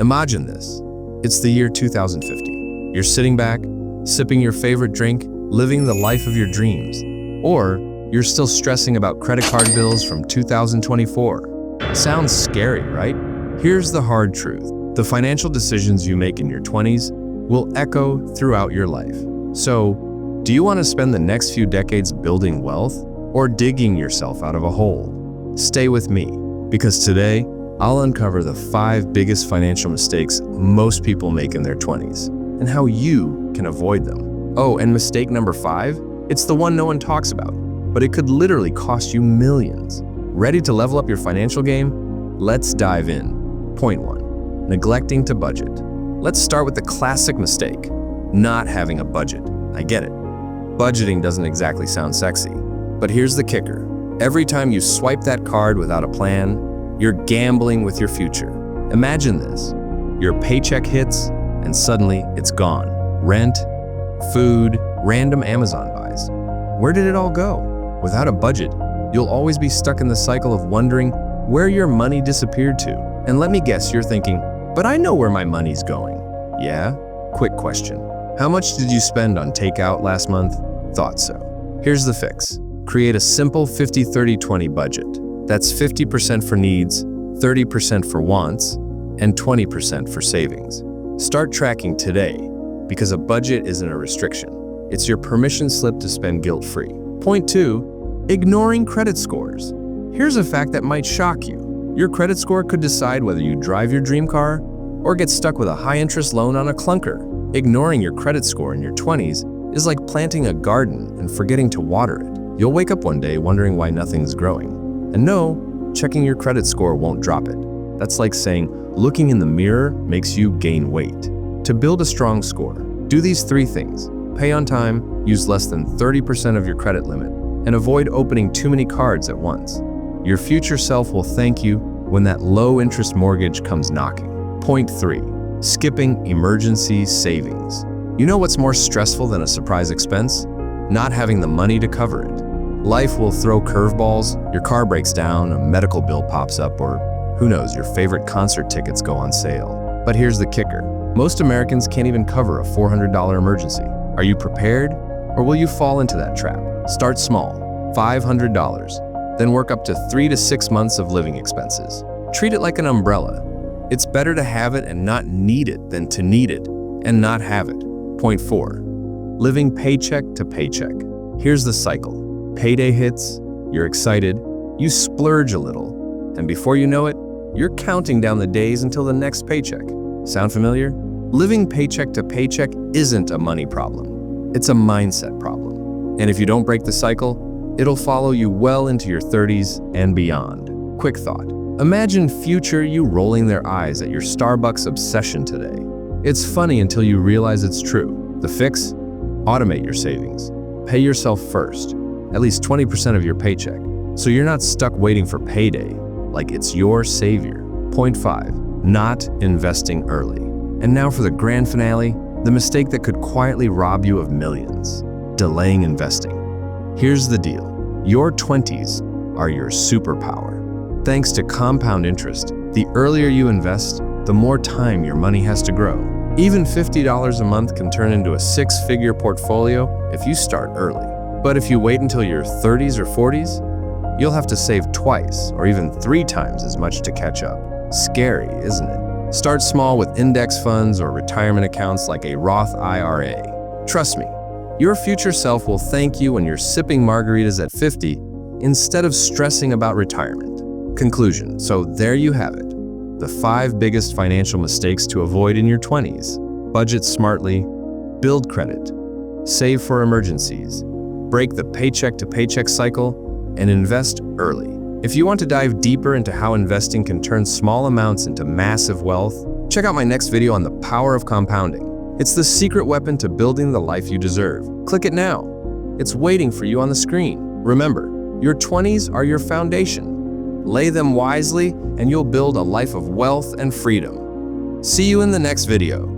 Imagine this. It's the year 2050. You're sitting back, sipping your favorite drink, living the life of your dreams. Or you're still stressing about credit card bills from 2024. Sounds scary, right? Here's the hard truth. The financial decisions you make in your 20s will echo throughout your life. So, do you want to spend the next few decades building wealth or digging yourself out of a hole? Stay with me, because today, I'll uncover the 5 biggest financial mistakes most people make in their 20s and how you can avoid them. Oh, and mistake number 5? It's the one no one talks about, but it could literally cost you millions. Ready to level up your financial game? Let's dive in. Point 1. Neglecting to budget. Let's start with the classic mistake, not having a budget. I get it. Budgeting doesn't exactly sound sexy, but here's the kicker. Every time you swipe that card without a plan, you're gambling with your future. Imagine this. Your paycheck hits, and suddenly it's gone. Rent, food, random Amazon buys. Where did it all go? Without a budget, you'll always be stuck in the cycle of wondering where your money disappeared to. And let me guess, you're thinking, but I know where my money's going. Yeah? Quick question. How much did you spend on takeout last month? Thought so. Here's the fix. Create a simple 50-30-20 budget. That's 50% for needs, 30% for wants, and 20% for savings. Start tracking today, because a budget isn't a restriction. It's your permission slip to spend guilt-free. Point 2, ignoring credit scores. Here's a fact that might shock you. Your credit score could decide whether you drive your dream car or get stuck with a high-interest loan on a clunker. Ignoring your credit score in your 20s is like planting a garden and forgetting to water it. You'll wake up one day wondering why nothing's growing. And no, checking your credit score won't drop it. That's like saying looking in the mirror makes you gain weight. To build a strong score, do these 3 things. Pay on time, use less than 30% of your credit limit, and avoid opening too many cards at once. Your future self will thank you when that low-interest mortgage comes knocking. Point 3, skipping emergency savings. You know what's more stressful than a surprise expense? Not having the money to cover it. Life will throw curveballs, your car breaks down, a medical bill pops up, or who knows, your favorite concert tickets go on sale. But here's the kicker. Most Americans can't even cover a $400 emergency. Are you prepared? Or will you fall into that trap? Start small, $500, then work up to 3 to 6 months of living expenses. Treat it like an umbrella. It's better to have it and not need it than to need it and not have it. Point 4, living paycheck to paycheck. Here's the cycle. Payday hits, you're excited, you splurge a little, and before you know it, you're counting down the days until the next paycheck. Sound familiar? Living paycheck to paycheck isn't a money problem. It's a mindset problem. And if you don't break the cycle, it'll follow you well into your 30s and beyond. Quick thought. Imagine future you rolling their eyes at your Starbucks obsession today. It's funny until you realize it's true. The fix? Automate your savings. Pay yourself first. At least 20% of your paycheck, so you're not stuck waiting for payday, like it's your savior. Point 5, not investing early. And now for the grand finale, the mistake that could quietly rob you of millions, delaying investing. Here's the deal. Your 20s are your superpower. Thanks to compound interest, the earlier you invest, the more time your money has to grow. Even $50 a month can turn into a 6-figure portfolio if you start early. But if you wait until your 30s or 40s, you'll have to save twice or even 3 times as much to catch up. Scary, isn't it? Start small with index funds or retirement accounts like a Roth IRA. Trust me, your future self will thank you when you're sipping margaritas at 50 instead of stressing about retirement. Conclusion. So there you have it. The 5 biggest financial mistakes to avoid in your 20s. Budget smartly, build credit, save for emergencies, break the paycheck to paycheck cycle, and invest early. If you want to dive deeper into how investing can turn small amounts into massive wealth, check out my next video on the power of compounding. It's the secret weapon to building the life you deserve. Click it now. It's waiting for you on the screen. Remember, your 20s are your foundation. Lay them wisely, and you'll build a life of wealth and freedom. See you in the next video.